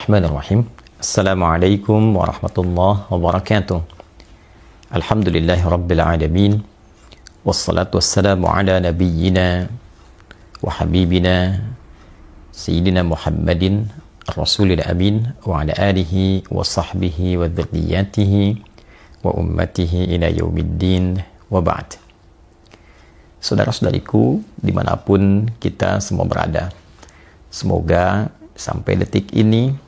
Bismillahirrahmanirrahim. Assalamualaikum warahmatullahi wabarakatuh. Alhamdulillahi rabbil alamin. Wassalatu wassalamu ala nabiyyina wa habibina Sayyidina Muhammadin Rasulil Amin wa ala alihi wa sahbihi wa dzurriyyatihi wa ummatihi ila yaumiddin wa ba'd. Saudara-saudariku dimanapun kita semua berada, semoga sampai detik ini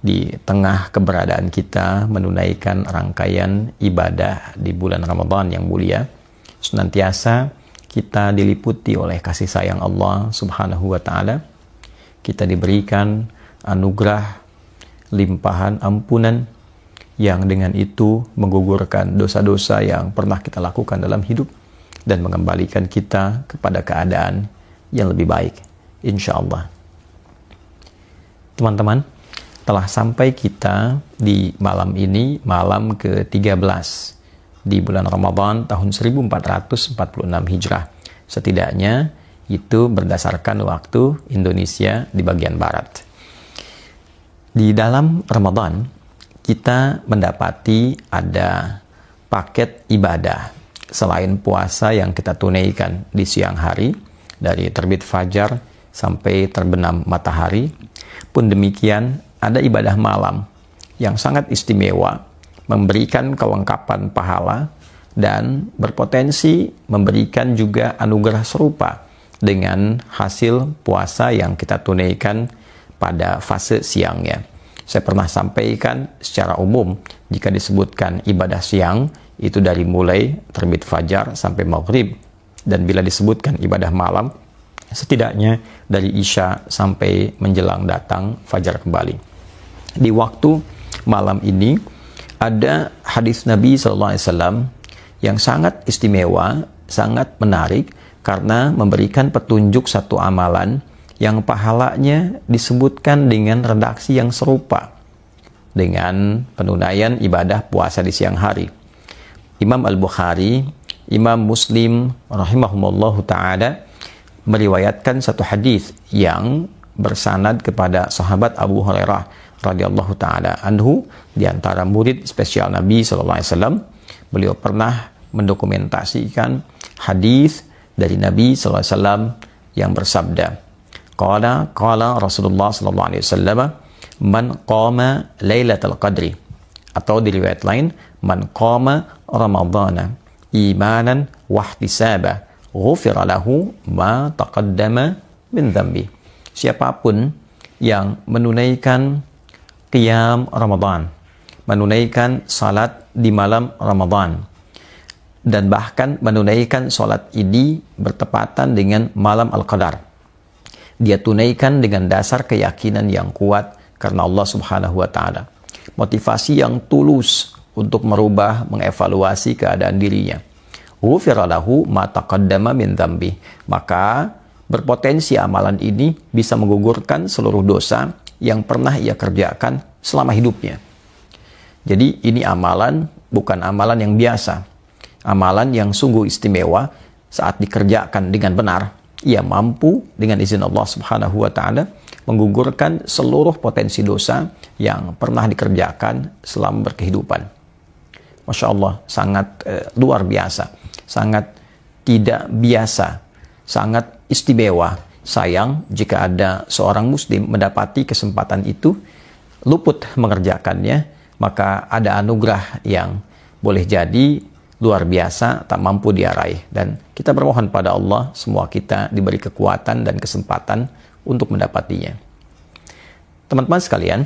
di tengah keberadaan kita menunaikan rangkaian ibadah di bulan Ramadan yang mulia, senantiasa kita diliputi oleh kasih sayang Allah Subhanahu wa Ta'ala. Kita diberikan anugerah limpahan ampunan yang dengan itu menggugurkan dosa-dosa yang pernah kita lakukan dalam hidup dan mengembalikan kita kepada keadaan yang lebih baik, insya Allah. Teman-teman, telah sampai kita di malam ini, malam ke-13 di bulan Ramadan tahun 1446 Hijrah. Setidaknya itu berdasarkan waktu Indonesia di bagian barat. Di dalam Ramadan, kita mendapati ada paket ibadah selain puasa yang kita tunaikan di siang hari, dari terbit fajar sampai terbenam matahari. Pun demikian, ada ibadah malam yang sangat istimewa, memberikan kelengkapan pahala dan berpotensi memberikan juga anugerah serupa dengan hasil puasa yang kita tunaikan pada fase siangnya. Saya pernah sampaikan secara umum, jika disebutkan ibadah siang itu dari mulai terbit fajar sampai maghrib, dan bila disebutkan ibadah malam setidaknya dari isya sampai menjelang datang fajar kembali. Di waktu malam ini ada hadis Nabi SAW yang sangat istimewa, sangat menarik, karena memberikan petunjuk satu amalan yang pahalanya disebutkan dengan redaksi yang serupa dengan penunaian ibadah puasa di siang hari. Imam Al-Bukhari, Imam Muslim rahimahumullahu ta'ala meriwayatkan satu hadis yang bersanad kepada sahabat Abu Hurairah radhiyallahu ta'ala anhu, di antara murid spesial Nabi SAW. Beliau pernah mendokumentasikan hadis dari Nabi SAW yang bersabda, qala Rasulullah SAW, man qama lailatul qadri, atau di riwayat lain, man qama ramadhana imanan wahtisaba ghufira lahu ma taqaddama min dhanbi. Siapapun yang menunaikan qiyam Ramadan, menunaikan salat di malam Ramadan, dan bahkan menunaikan salat ini bertepatan dengan malam Al-Qadar, dia tunaikan dengan dasar keyakinan yang kuat karena Allah Subhanahu wa Ta'ala, motivasi yang tulus untuk merubah, mengevaluasi keadaan dirinya. Ghufira lahu ma taqaddama min dhanbi, maka berpotensi amalan ini bisa menggugurkan seluruh dosa yang pernah ia kerjakan selama hidupnya. Jadi ini amalan, bukan amalan yang biasa. Amalan yang sungguh istimewa. Saat dikerjakan dengan benar, ia mampu dengan izin Allah Subhanahu wa Ta'ala menggugurkan seluruh potensi dosa yang pernah dikerjakan selama berkehidupan. Masya Allah, sangat luar biasa, sangat tidak biasa, sangat istimewa. Sayang jika ada seorang muslim mendapati kesempatan itu, luput mengerjakannya, maka ada anugerah yang boleh jadi luar biasa, tak mampu dia raih. Dan kita bermohon pada Allah, semua kita diberi kekuatan dan kesempatan untuk mendapatinya. Teman-teman sekalian,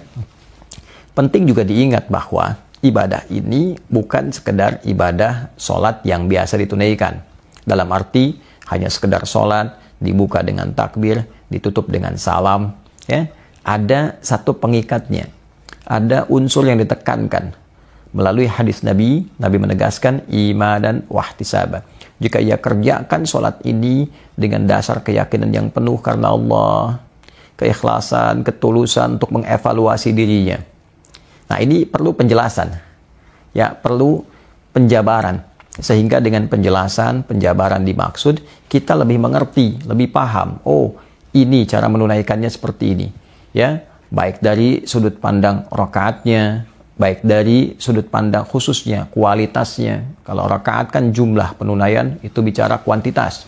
penting juga diingat bahwa ibadah ini bukan sekedar ibadah sholat yang biasa ditunaikan. Dalam arti hanya sekedar sholat, dibuka dengan takbir, ditutup dengan salam, ya. Ada satu pengikatnya, ada unsur yang ditekankan. Melalui hadis Nabi menegaskan imanan wahtisaba. Jika ia kerjakan sholat ini dengan dasar keyakinan yang penuh karena Allah, keikhlasan, ketulusan untuk mengevaluasi dirinya. Nah, ini perlu penjelasan, ya, perlu penjabaran. Sehingga dengan penjelasan, penjabaran dimaksud, kita lebih mengerti, lebih paham. Oh, ini cara menunaikannya seperti ini. Ya, baik dari sudut pandang rakaatnya, baik dari sudut pandang khususnya kualitasnya. Kalau rakaat kan jumlah penunaian, itu bicara kuantitas.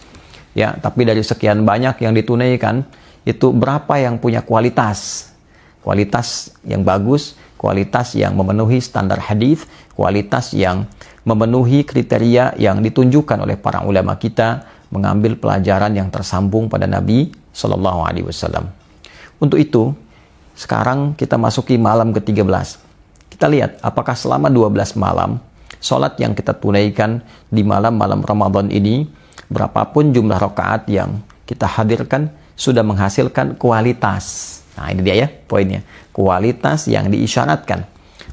Ya, tapi dari sekian banyak yang ditunaikan, itu berapa yang punya kualitas? Kualitas yang bagus, kualitas yang memenuhi standar hadis, kualitas yang memenuhi kriteria yang ditunjukkan oleh para ulama kita, mengambil pelajaran yang tersambung pada Nabi Shallallahu Alaihi Wasallam. Untuk itu, sekarang kita masuki malam ke-13. Kita lihat apakah selama 12 malam, sholat yang kita tunaikan di malam-malam Ramadan ini, berapapun jumlah rakaat yang kita hadirkan, sudah menghasilkan kualitas. Nah, ini dia ya poinnya. Kualitas yang diisyaratkan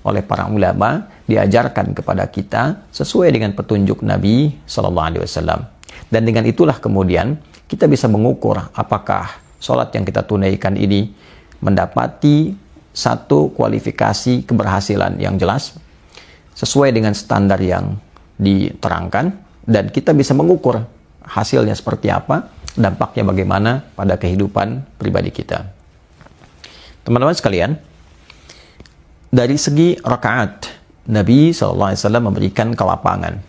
oleh para ulama, diajarkan kepada kita sesuai dengan petunjuk Nabi Sallallahu Alaihi Wasallam. Dan dengan itulah kemudian kita bisa mengukur apakah sholat yang kita tunaikan ini mendapati satu kualifikasi keberhasilan yang jelas sesuai dengan standar yang diterangkan, dan kita bisa mengukur hasilnya seperti apa, dampaknya bagaimana pada kehidupan pribadi kita. Teman-teman sekalian, dari segi rakaat, Nabi SAW memberikan kelapangan.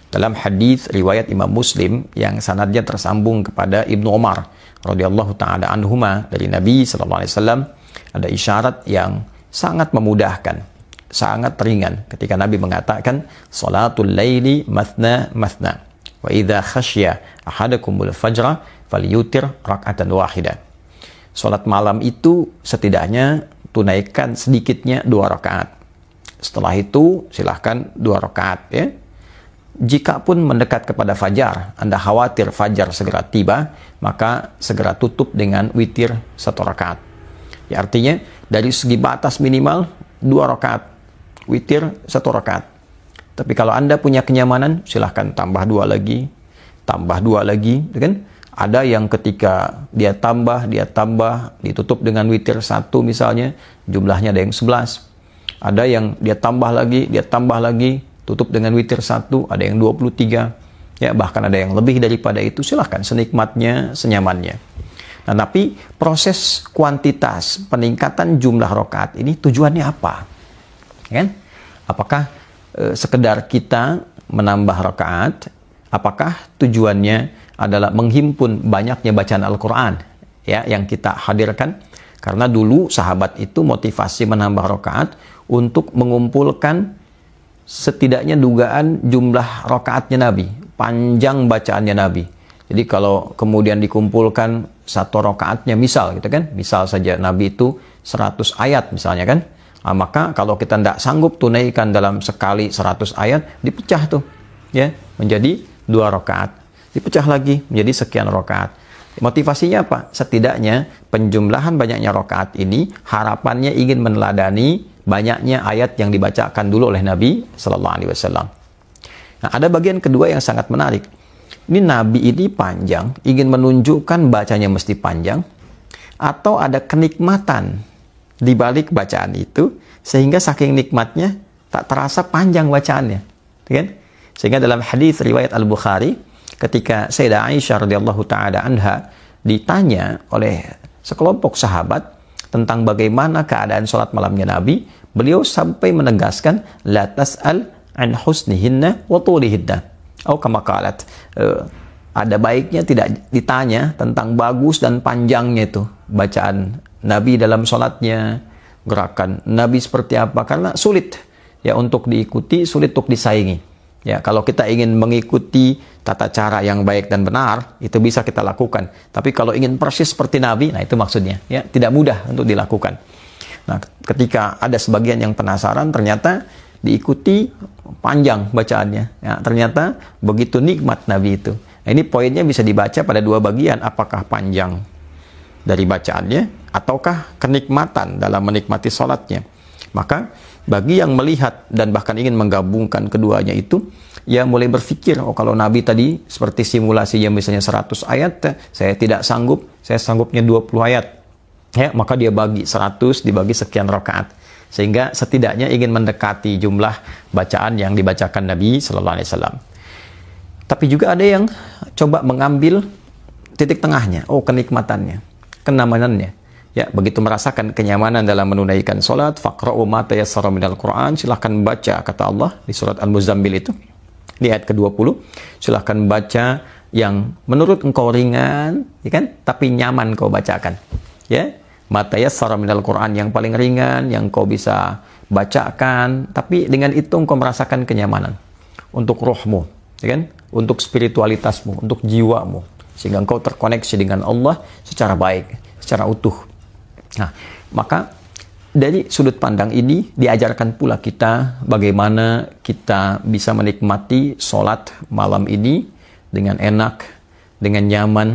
Dalam hadis riwayat Imam Muslim yang sanadnya tersambung kepada Ibnu Umar radhiyallahu taala anhuma, dari Nabi SAW, ada isyarat yang sangat memudahkan, sangat ringan ketika Nabi mengatakan salatul laili mathna mathna wa idza khasya ahadakumul fajra falyutir rak'atan wahidah. Salat malam itu setidaknya tunaikan sedikitnya 2 rakaat. Setelah itu silahkan 2 rakaat ya. Jika pun mendekat kepada fajar, Anda khawatir fajar segera tiba, maka segera tutup dengan witir 1 rakaat. Ya, artinya dari segi batas minimal 2 rakaat, witir 1 rakaat. Tapi kalau Anda punya kenyamanan, silahkan tambah 2 lagi, kan? Ada yang ketika dia tambah, ditutup dengan witir 1 misalnya, jumlahnya ada yang 11. Ada yang dia tambah lagi, tutup dengan witir 1, ada yang 23. Ya, bahkan ada yang lebih daripada itu, silahkan senikmatnya, senyamannya. Nah, tapi proses kuantitas peningkatan jumlah rakaat ini tujuannya apa? Kan? Apakah sekedar kita menambah rakaat? Apakah tujuannya adalah menghimpun banyaknya bacaan Al-Quran ya, yang kita hadirkan? Karena dulu sahabat itu motivasi menambah rakaat untuk mengumpulkan setidaknya dugaan jumlah rakaatnya Nabi, panjang bacaannya Nabi. Jadi kalau kemudian dikumpulkan 1 rakaatnya misal gitu kan, misal saja Nabi itu 100 ayat misalnya kan, maka kalau kita tidak sanggup tunaikan dalam sekali 100 ayat, dipecah tuh ya menjadi 2 rakaat, dipecah lagi menjadi sekian rakaat. Motivasinya apa? Setidaknya penjumlahan banyaknya rakaat ini harapannya ingin meneladani banyaknya ayat yang dibacakan dulu oleh Nabi Sallallahu Alaihi Wasallam. Nah, ada bagian kedua yang sangat menarik. Ini Nabi ini panjang, ingin menunjukkan bacanya mesti panjang, atau ada kenikmatan di balik bacaan itu, sehingga saking nikmatnya tak terasa panjang bacaannya, kan? Sehingga dalam hadis riwayat Al-Bukhari, ketika Sayyidah Aisyah radhiyallahu taala anha ditanya oleh sekelompok sahabat tentang bagaimana keadaan sholat malamnya Nabi, beliau sampai menegaskan la tas'al an husnihinna wa tulihinna. Oh, kama qalat, ada baiknya tidak ditanya tentang bagus dan panjangnya itu bacaan Nabi dalam sholatnya, gerakan Nabi seperti apa, karena sulit ya untuk diikuti, sulit untuk disaingi. Ya, kalau kita ingin mengikuti tata cara yang baik dan benar, itu bisa kita lakukan. Tapi kalau ingin persis seperti Nabi, nah itu maksudnya, ya tidak mudah untuk dilakukan. Nah, ketika ada sebagian yang penasaran, ternyata diikuti panjang bacaannya. Ya, ternyata begitu nikmat Nabi itu. Nah, ini poinnya bisa dibaca pada 2 bagian, apakah panjang dari bacaannya, ataukah kenikmatan dalam menikmati sholatnya. Maka bagi yang melihat dan bahkan ingin menggabungkan keduanya itu, ya mulai berpikir, oh kalau Nabi tadi seperti simulasinya misalnya 100 ayat, saya tidak sanggup, saya sanggupnya 20 ayat. Ya, maka dia bagi 100 dibagi sekian rakaat. Sehingga setidaknya ingin mendekati jumlah bacaan yang dibacakan Nabi Sallallahu Alaihi Wasallam. Tapi juga ada yang coba mengambil titik tengahnya, oh kenikmatannya, kenyamanannya. Ya, begitu merasakan kenyamanan dalam menunaikan sholat, faqra'u ma tayassara minal Qur'an, silahkan baca, kata Allah di surat Al-Muzammil itu, di ayat ke-20, silahkan baca yang menurut engkau ringan, ya kan? Tapi nyaman kau bacakan. Ya, ma tayassara minal Qur'an, yang paling ringan, yang kau bisa bacakan, tapi dengan itu engkau merasakan kenyamanan untuk rohmu, ya kan? Untuk spiritualitasmu, untuk jiwamu, sehingga engkau terkoneksi dengan Allah secara baik, secara utuh. Nah, maka dari sudut pandang ini diajarkan pula kita bagaimana kita bisa menikmati sholat malam ini dengan enak, dengan nyaman.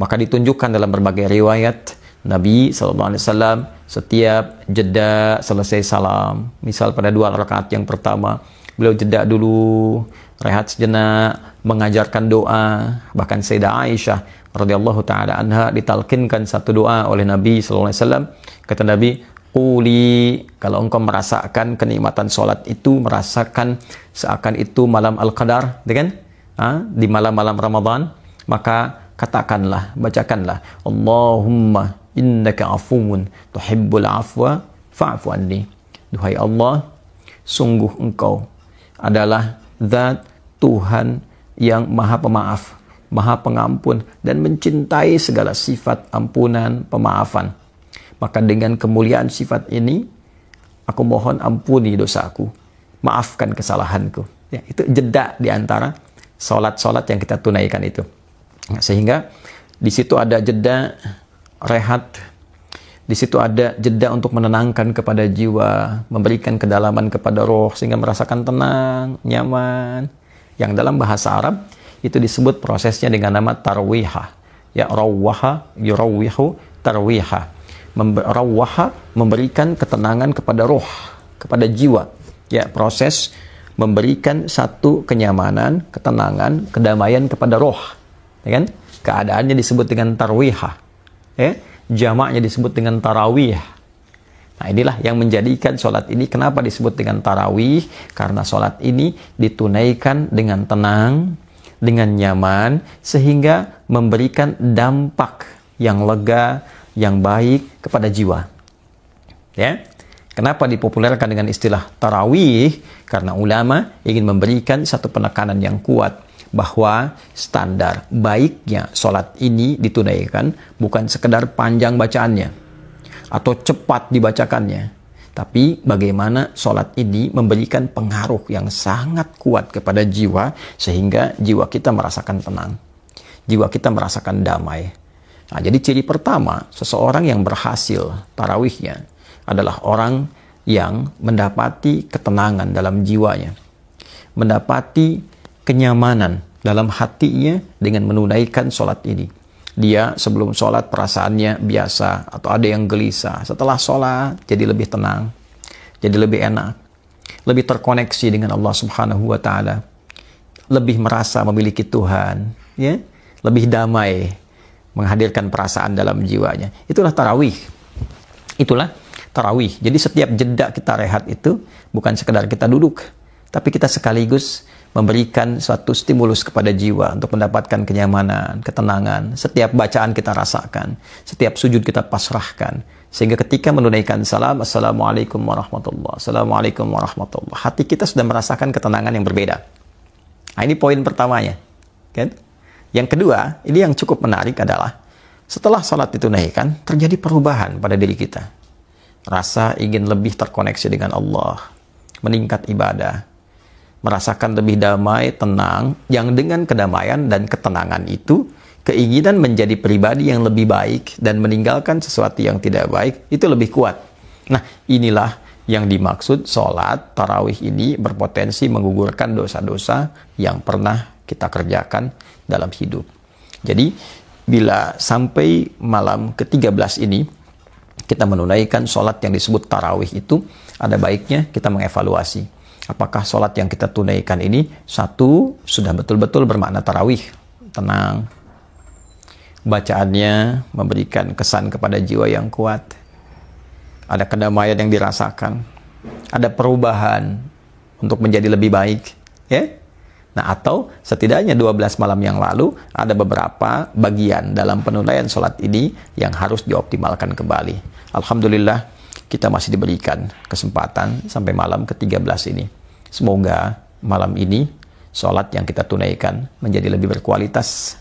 Maka ditunjukkan dalam berbagai riwayat Nabi SAW setiap jeda selesai salam, misal pada 2 rakaat yang pertama, beliau jeda dulu, rehat sejenak, mengajarkan doa. Bahkan Sayyidah Aisyah radhiyallahu taala anha ditalkinkan satu doa oleh Nabi SAW. Kata Nabi, quli, kalau engkau merasakan kenikmatan sholat itu, merasakan seakan itu malam Al-Qadar, kan? Di malam-malam Ramadan, maka katakanlah, bacakanlah, Allahumma innaka afuwun tuhibbul afwa fa'fu anni. Duhai Allah, sungguh engkau adalah zat Tuhan yang maha pemaaf, maha pengampun, dan mencintai segala sifat ampunan, pemaafan. Maka dengan kemuliaan sifat ini, aku mohon ampuni dosaku, maafkan kesalahanku. Ya, itu jeda di antara sholat-sholat yang kita tunaikan itu. Nah, sehingga di situ ada jeda rehat, di situ ada jeda untuk menenangkan kepada jiwa, memberikan kedalaman kepada roh, sehingga merasakan tenang, nyaman. Yang dalam bahasa Arab itu disebut prosesnya dengan nama tarwihah. Ya, rawwaha yurawwihu tarwihah. Rawwaha, memberikan ketenangan kepada roh, kepada jiwa. Ya, proses memberikan satu kenyamanan, ketenangan, kedamaian kepada roh. Ya kan? Keadaannya disebut dengan tarwihah. Ya, jamaknya disebut dengan tarawih. Nah, inilah yang menjadikan sholat ini kenapa disebut dengan tarawih, karena sholat ini ditunaikan dengan tenang, dengan nyaman, sehingga memberikan dampak yang lega, yang baik kepada jiwa. Ya, kenapa dipopulerkan dengan istilah tarawih? Karena ulama ingin memberikan satu penekanan yang kuat bahwa standar baiknya sholat ini ditunaikan bukan sekedar panjang bacaannya atau cepat dibacakannya, tapi bagaimana sholat ini memberikan pengaruh yang sangat kuat kepada jiwa, sehingga jiwa kita merasakan tenang, jiwa kita merasakan damai. Nah, jadi ciri pertama seseorang yang berhasil tarawihnya adalah orang yang mendapati ketenangan dalam jiwanya, mendapati kenyamanan dalam hatinya dengan menunaikan sholat ini. Dia sebelum sholat perasaannya biasa atau ada yang gelisah. Setelah sholat jadi lebih tenang, jadi lebih enak, lebih terkoneksi dengan Allah Subhanahu wa Ta'ala, lebih merasa memiliki Tuhan, ya, lebih damai, menghadirkan perasaan dalam jiwanya. Itulah tarawih. Itulah tarawih. Jadi setiap jeda kita rehat itu bukan sekedar kita duduk, tapi kita sekaligus memberikan suatu stimulus kepada jiwa untuk mendapatkan kenyamanan, ketenangan. Setiap bacaan kita rasakan, setiap sujud kita pasrahkan, sehingga ketika menunaikan salam, Assalamualaikum warahmatullahi, Assalamualaikum warahmatullahi, hati kita sudah merasakan ketenangan yang berbeda. Nah, ini poin pertamanya, kan? Yang kedua, ini yang cukup menarik adalah setelah salat ditunaikan, terjadi perubahan pada diri kita. Rasa ingin lebih terkoneksi dengan Allah, meningkat ibadah, merasakan lebih damai, tenang, yang dengan kedamaian dan ketenangan itu, keinginan menjadi pribadi yang lebih baik dan meninggalkan sesuatu yang tidak baik, itu lebih kuat. Nah, inilah yang dimaksud sholat tarawih ini berpotensi menggugurkan dosa-dosa yang pernah kita kerjakan dalam hidup. Jadi, bila sampai malam ke-13 ini, kita menunaikan sholat yang disebut tarawih itu, ada baiknya kita mengevaluasi. Apakah sholat yang kita tunaikan ini, satu, sudah betul-betul bermakna tarawih, tenang, bacaannya memberikan kesan kepada jiwa yang kuat, ada kedamaian yang dirasakan, ada perubahan untuk menjadi lebih baik, ya. Nah, atau setidaknya 12 malam yang lalu ada beberapa bagian dalam penunaian sholat ini yang harus dioptimalkan kembali. Alhamdulillah, kita masih diberikan kesempatan sampai malam ke-13 ini. Semoga malam ini sholat yang kita tunaikan menjadi lebih berkualitas.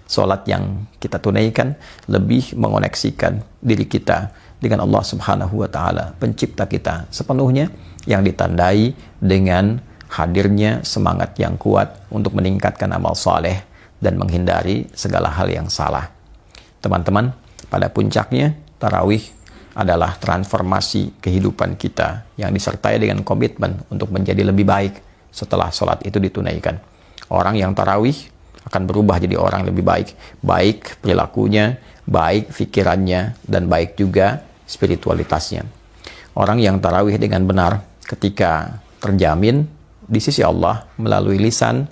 Sholat yang kita tunaikan lebih mengoneksikan diri kita dengan Allah Subhanahu wa Ta'ala, pencipta kita sepenuhnya, yang ditandai dengan hadirnya semangat yang kuat untuk meningkatkan amal soleh dan menghindari segala hal yang salah. Teman-teman, pada puncaknya tarawih adalah transformasi kehidupan kita yang disertai dengan komitmen untuk menjadi lebih baik setelah sholat itu ditunaikan. Orang yang tarawih akan berubah jadi orang lebih baik, baik perilakunya, baik pikirannya, dan baik juga spiritualitasnya. Orang yang tarawih dengan benar ketika terjamin di sisi Allah melalui lisan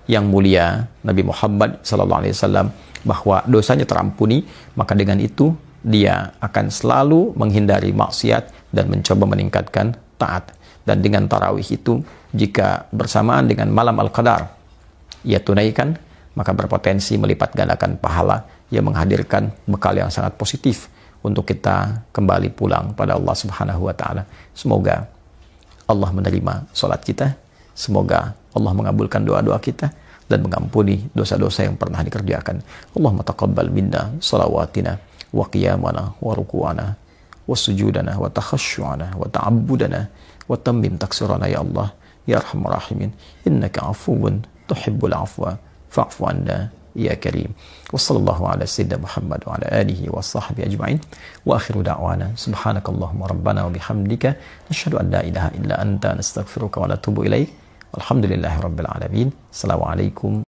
yang mulia Nabi Muhammad SAW bahwa dosanya terampuni, maka dengan itu dia akan selalu menghindari maksiat dan mencoba meningkatkan taat. Dan dengan tarawih itu, jika bersamaan dengan malam Al-Qadar ia tunaikan, maka berpotensi melipat gandakan pahala yang menghadirkan bekal yang sangat positif untuk kita kembali pulang pada Allah Subhanahu wa Ta'ala. Semoga Allah menerima sholat kita. Semoga Allah mengabulkan doa-doa kita dan mengampuni dosa-dosa yang pernah dikerjakan. Allahumma taqabbal minna salawatina wa qiyamana wa ruku'ana wa sujudana wa takhasyu'ana wa ta'abbudana wa tammim taksirana ya Allah ya arhamar rahimin innaka afuwun tuhibbul afwa fa'fu anna ya karim. Wa sallallahu ala sayyidina Muhammad wa ala alihi wa sahbihi ajma'in. Wa akhiru da'wana subhanakallahumma rabbana wa bihamdika nashhadu an la ilaha illa anta nastaghfiruka wa natubu ilaik. Alhamdulillahi rabbil alamin. Assalamualaikum